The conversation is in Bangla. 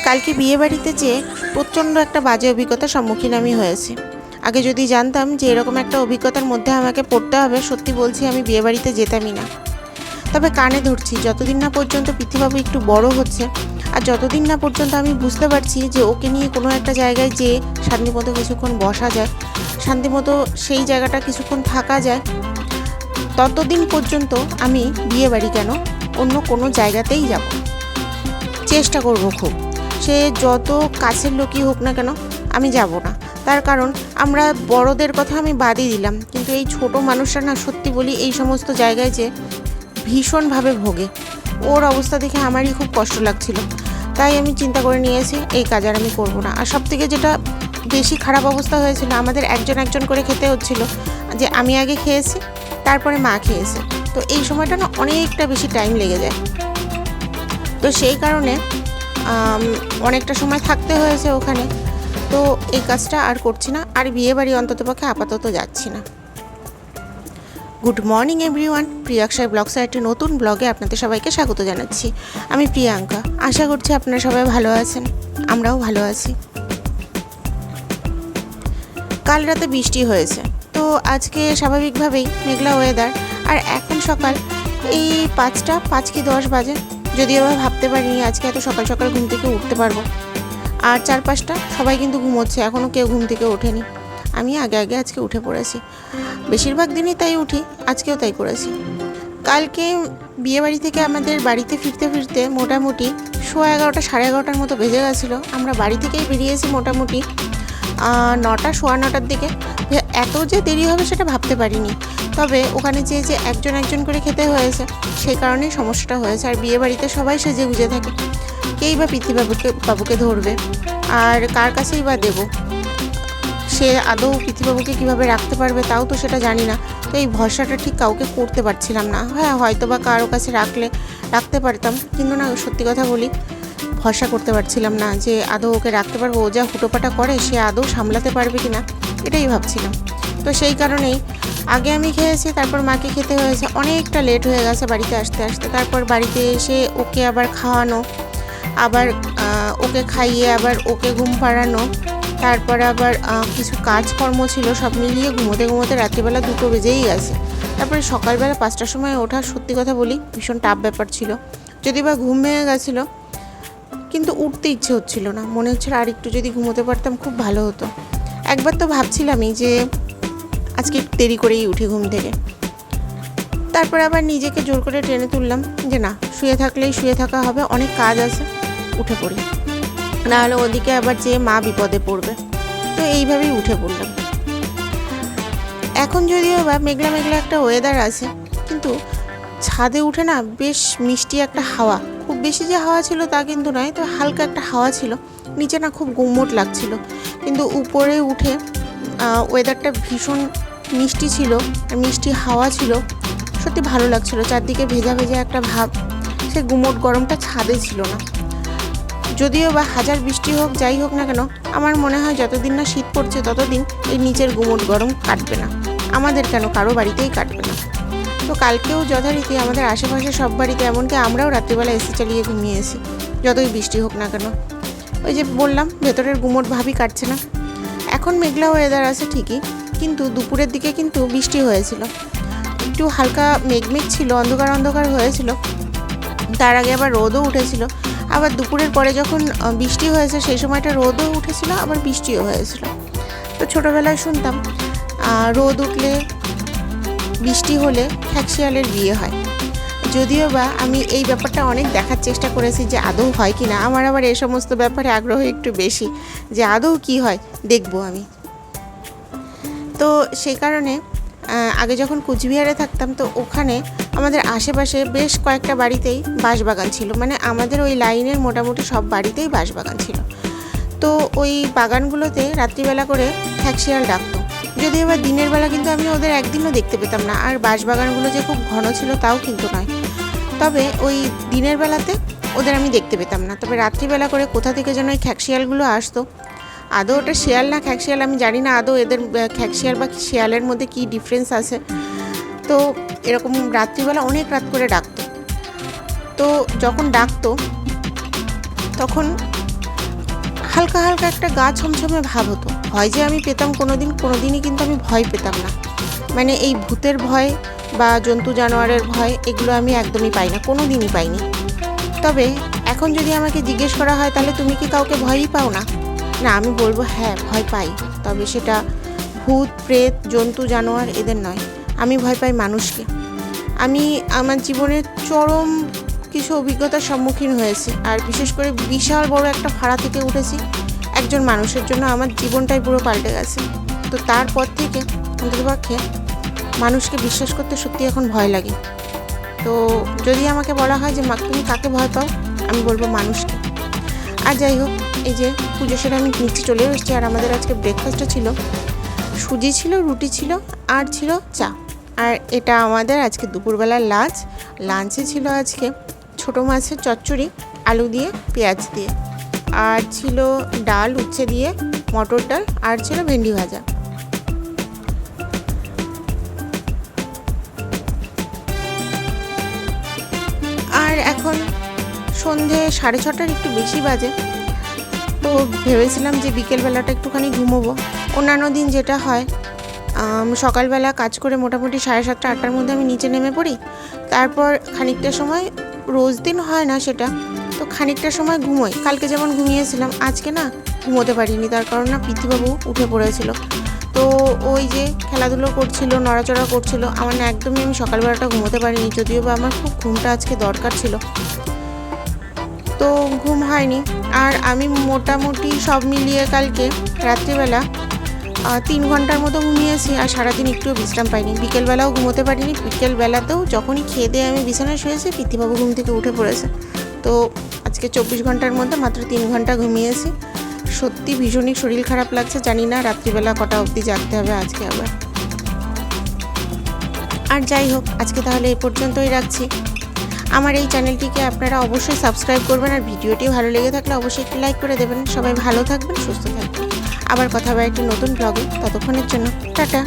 কালকে বিয়ে বাড়িতে যেয়ে প্রচণ্ড একটা বাজে অভিজ্ঞতার সম্মুখীন আমি হয়েছি। আগে যদি জানতাম যে এরকম একটা অভিজ্ঞতার মধ্যে আমাকে পড়তে হবে, সত্যি বলছি আমি বিয়ে বাড়িতে যেতামই না। তবে কানে ধরছি, যতদিন না পর্যন্ত পৃথিবীবাবু একটু বড় হচ্ছে আর যতদিন না পর্যন্ত আমি বুঝতে পারছি যে ওকে নিয়ে কোনো একটা জায়গায় যেয়ে শান্তিমতো কিছুক্ষণ বসা যায়, শান্তিমতো সেই জায়গাটা কিছুক্ষণ থাকা যায়, ততদিন পর্যন্ত আমি বিয়ে বাড়ি কেন অন্য কোনো জায়গাতেই যাব, চেষ্টা করব খুব। সে যত কাছের লোকই হোক না কেন আমি যাব না। তার কারণ আমরা বড়দের কথা আমি বাদই দিলাম, কিন্তু এই ছোট মানুষরা না, সত্যি বলি, এই সমস্ত জায়গায় যে ভীষণভাবে ভোগে। ওর অবস্থা দেখে আমারই খুব কষ্ট লাগছিল, তাই আমি চিন্তা করে নিয়েছি এই কাজ আর আমি করবো না। আর সব থেকে যেটা বেশি খারাপ অবস্থা হয়েছিল, আমাদের একজন একজন করে খেতে হচ্ছিল, যে আমি আগে খেয়েছি তারপরে মা খেয়েছে। তো এই সময়টা না অনেকটা বেশি টাইম লেগে যায়। তো সেই কারণে অনেকটা সময় থাকতে হয়েছে ওখানে। তো এই কাজটা আর করছি না, আর বিয়ে বাড়ি অন্ততপক্ষে আপাতত যাচ্ছি না। গুড মর্নিং এভরিওয়ান, প্রিয়াঙ্কা ব্লগসের একটি নতুন ব্লগে আপনাদের সবাইকে স্বাগত জানাচ্ছি। আমি প্রিয়াঙ্কা, আশা করছি আপনারা সবাই ভালো আছেন, আমরাও ভালো আছি। কাল রাতে বৃষ্টি হয়েছে, তো আজকে স্বাভাবিকভাবেই মেঘলা ওয়েদার। আর এখন সকাল এই 5 কি 10 বাজে, যদিও আবার ভাবতে পারিনি আজকে এত সকাল সকাল ঘুম থেকে উঠতে পারবো। আর চারপাশটা সবাই কিন্তু ঘুমোচ্ছে, এখনও কেউ ঘুম থেকে ওঠেনি। আমি আগে আজকে উঠে পড়েছি, বেশিরভাগ দিনই তাই উঠি, আজকেও তাই করেছি। কালকে বিয়েবাড়ি থেকে আমাদের বাড়িতে ফিরতে ফিরতে মোটামুটি 11:15 11:30 মতো বেজে গেছিলো। আমরা বাড়ি থেকেই বেরিয়েছি মোটামুটি 9টা 9:15 দিকে। এত যে দেরি হবে সেটা ভাবতে পারিনি, তবে ওখানে যে একজন একজন করে খেতে হয়েছে, সেই কারণেই সমস্যাটা হয়েছে। আর বিয়েবাড়িতে সবাই সেজে গুজে থাকে, কেই বা বাবুকে ধরবে, আর কার কাছেই বা দেবো। সে আদৌ পৃথিবীবাবুকে কীভাবে রাখতে পারবে তাও তো সেটা জানি না। তো এই ভরসাটা ঠিক কাউকে করতে পারছিলাম না। হ্যাঁ, হয়তো বা কারো কাছে রাখতে পারতাম, কিন্তু না, সত্যি কথা বলি, ভরসা করতে পারছিলাম না যে আদৌ ওকে রাখতে পারবো। ও যা হুটোপাটা করে সে আদৌ সামলাতে পারবে কি না, এটাই ভাবছিলাম। তো সেই কারণেই আগে আমি খেয়েছি, তারপর মাকে খেতে হয়েছে। অনেকটা লেট হয়ে গেছে বাড়িতে আসতে আসতে। তারপর বাড়িতে এসে ওকে আবার খাওয়ানো, আবার ওকে খাইয়ে আবার ওকে ঘুম পাড়ানো, তারপর আবার কিছু কাজকর্ম ছিল, সব মিলিয়ে ঘুমোতে ঘুমোতে রাত্রিবেলা 2টো বেজেই গেছে। তারপরে সকালবেলা 5টার সময় ওঠা, সত্যি কথা বলি, ভীষণ টাফ ব্যাপার ছিল। যদি বা ঘুম ভেঙে গেছিলো, কিন্তু উঠতে ইচ্ছে হচ্ছিল না, মনে হচ্ছিল আর একটু যদি ঘুমোতে পারতাম খুব ভালো হতো। একবার তো ভাবছিলামই যে আজকে একটু দেরি করেই উঠি ঘুম থেকে। তারপর আবার নিজেকে জোর করে টেনে তুললাম যে না, শুয়ে থাকলেই শুয়ে থাকা হবে, অনেক কাজ আছে, উঠে পড়ি, নাহলে ওদিকে আবার যে মা বিপদে পড়বে। তো এইভাবেই উঠে পড়লাম। এখন যদিও বা মেঘলা মেঘলা একটা ওয়েদার আছে, কিন্তু ছাদে উঠে না বেশ মিষ্টি একটা হাওয়া, খুব বেশি যে হাওয়া ছিল তা কিন্তু নয়, তো হালকা একটা হাওয়া ছিল। নিচে না খুব গুমোট লাগছিল, কিন্তু উপরে উঠে ওয়েদারটা ভীষণ মিষ্টি ছিল, মিষ্টি হাওয়া ছিল, সত্যি ভালো লাগছিল। চারদিকে ভেজা ভেজা একটা ভাব, সে গুমোট গরমটা ছাদে ছিল না। যদিও বা হাজার বৃষ্টি হোক, যাই হোক না কেন, আমার মনে হয় যতদিন না শীত পড়ছে ততদিন এই নিচের গুমোট গরম কাটবে না, আমাদের কেন কারো বাড়িতেই কাটবে না। তো কালকেও যথারীতি আমাদের আশেপাশে সব বাড়িতে, এমনকি আমরাও রাত্রিবেলা এসি চালিয়ে ঘুমিয়েছি, যতই বৃষ্টি হোক না কেন। ওই যে বললাম, ভেতরের গুমোট ভাবই কাটছে না। এখন মেঘলা ওয়েদার আছে ঠিকই, কিন্তু দুপুরের দিকে কিন্তু বৃষ্টি হয়েছিল, একটু হালকা মেঘমেঘ ছিল, অন্ধকার অন্ধকার হয়েছিল। তার আগে আবার রোদও উঠেছিল। আবার দুপুরের পরে যখন বৃষ্টি হয়েছে সেই সময়টা রোদও উঠেছিল, আবার বৃষ্টিও হয়েছিল। তো ছোটোবেলায় শুনতাম রোদ উঠলে, বৃষ্টি হলে খ্যাকশিয়ালের বিয়ে হয়। যদিও বা আমি এই ব্যাপারটা অনেক দেখার চেষ্টা করেছি যে আদৌ হয় কি না। আমার আবার এই সমস্ত ব্যাপারে আগ্রহ একটু বেশি, যে আদৌ কি হয় দেখব আমি। তো সেই কারণে আগে যখন কুচবিহারে থাকতাম, তো ওখানে আমাদের আশেপাশে বেশ কয়েকটা বাড়িতেই বাঁশবাগান ছিল, মানে আমাদের ওই লাইনের মোটামুটি সব বাড়িতেই বাঁশবাগান ছিল। তো ওই বাগানগুলোতে রাত্রিবেলা করে খ্যাকশিয়াল ডাকতো। যদিও বা দিনের বেলা কিন্তু আমি ওদের একদিনও দেখতে পেতাম না, আর বাঁশবাগানগুলো যে খুব ঘন ছিল তাও কিন্তু নয়। তবে ওই দিনের বেলাতে ওদের আমি দেখতে পেতাম না, তবে রাত্রিবেলা করে কোথা থেকে যেন ওই খ্যাকশিয়ালগুলো আসতো। আদৌ ওটা শিয়াল না খ্যাকশিয়াল আমি জানি না, আদৌ এদের খ্যাকশিয়াল বা শিয়ালের মধ্যে কী ডিফারেন্স আছে। তো এরকম রাত্রিবেলা অনেক রাত করে ডাকতো। তো যখন ডাকতো তখন হালকা হালকা একটা গা ছমছমে ভাব হতো। ভয় যে আমি পেতাম কোনোদিনই কিন্তু আমি ভয় পেতাম না। মানে এই ভূতের ভয় বা জন্তু জানোয়ারের ভয় এগুলো আমি একদমই পাই না, কোনো দিনই পাইনি। তবে এখন যদি আমাকে জিজ্ঞেস করা হয় তাহলে তুমি কি কাউকে ভয়ই পাও না? না, আমি বলবো হ্যাঁ ভয় পাই, তবে সেটা ভূত প্রেত জন্তু জানোয়ার এদের নয়, আমি ভয় পাই মানুষকে। আমি আমার জীবনের চরম কিছু অভিজ্ঞতার সম্মুখীন হয়েছি, আর বিশেষ করে বিশাল বড় একটা ভাড়া থেকে উঠেছি একজন মানুষের জন্য। আমার জীবনটাই পুরো পাল্টে গেছে। তো তারপর থেকে অন্ততপক্ষে মানুষকে বিশ্বাস করতে সত্যি এখন ভয় লাগে। তো যদি আমাকে বলা হয় যে মা তুমি কাকে ভয় পাও, আমি বলবো মানুষকে। আর যাই হোক, এই যে পুজো সেরে আমি নিচে চলে এসেছি, আর আমাদের আজকে ব্রেকফাস্টে ছিল সুজি ছিল, রুটি ছিল, আর ছিল চা। আর এটা আমাদের আজকে দুপুরবেলার লাঞ্চে ছিল আজকে ছোটো মাছের চচ্চড়ি আলু দিয়ে পেঁয়াজ দিয়ে, আর ছিল ডাল উচ্ছে দিয়ে মটর ডাল, আর ছিল ভেন্ডি ভাজা। আর এখন সন্ধে 6:30 একটু বেশি বাজে। তো ভেবেছিলাম যে বিকেলবেলাটা একটুখানি ঘুমোবো। অন্যান্য দিন যেটা হয়, সকালবেলা কাজ করে মোটামুটি 7:30 8টার মধ্যে আমি নিচে নেমে পড়ি। তারপর খানিকটা সময়, রোজ দিন হয় না সেটা, তো খানিকটা সময় ঘুমোই। কালকে যেমন ঘুমিয়েছিলাম, আজকে না ঘুমোতে পারিনি, তার কারণ না পিতৃবাবু উঠে পড়েছিল। তো ওই যে খেলাধুলো করছিল, নড়াচড়া করছিল, আমার না একদমই আমি সকালবেলাটা ঘুমোতে পারিনি, যদিও বা আমার খুব ঘুমটা আজকে দরকার ছিল, তো ঘুম হয়নি। আর আমি মোটামুটি সব মিলিয়ে কালকে রাত্রিবেলা 3 ঘন্টার মতো ঘুমিয়েছি, আর সারাদিন একটুও বিশ্রাম পাইনি। বিকেলবেলাও ঘুমোতে পারিনি। বিকেলবেলাতেও যখনই খেয়ে দিয়ে আমি বিছানায় শুয়েছি, পিতৃবাবু ঘুম থেকে উঠে পড়েছে। তো আজকে 24 ঘন্টার মধ্যে মাত্র 3 ঘন্টা ঘুমিয়েছি। সত্যি ভীষণই শরীর খারাপ লাগছে, জানি না রাত্রিবেলা কটা অবধি জাগতে হবে আজকে আবার। আর যাই হোক, আজকে তাহলে এই পর্যন্তই রাখছি। আমার এই চ্যানেলটিকে আপনারা অবশ্যই সাবস্ক্রাইব করবেন, আর ভিডিওটি ভালো লেগে থাকলে অবশ্যই একটি লাইক করে দেবেন। সবাই ভালো থাকবেন, সুস্থ থাকবেন। আবার কথা হবে একটি নতুন ব্লগে। ততক্ষণের জন্য টাটা।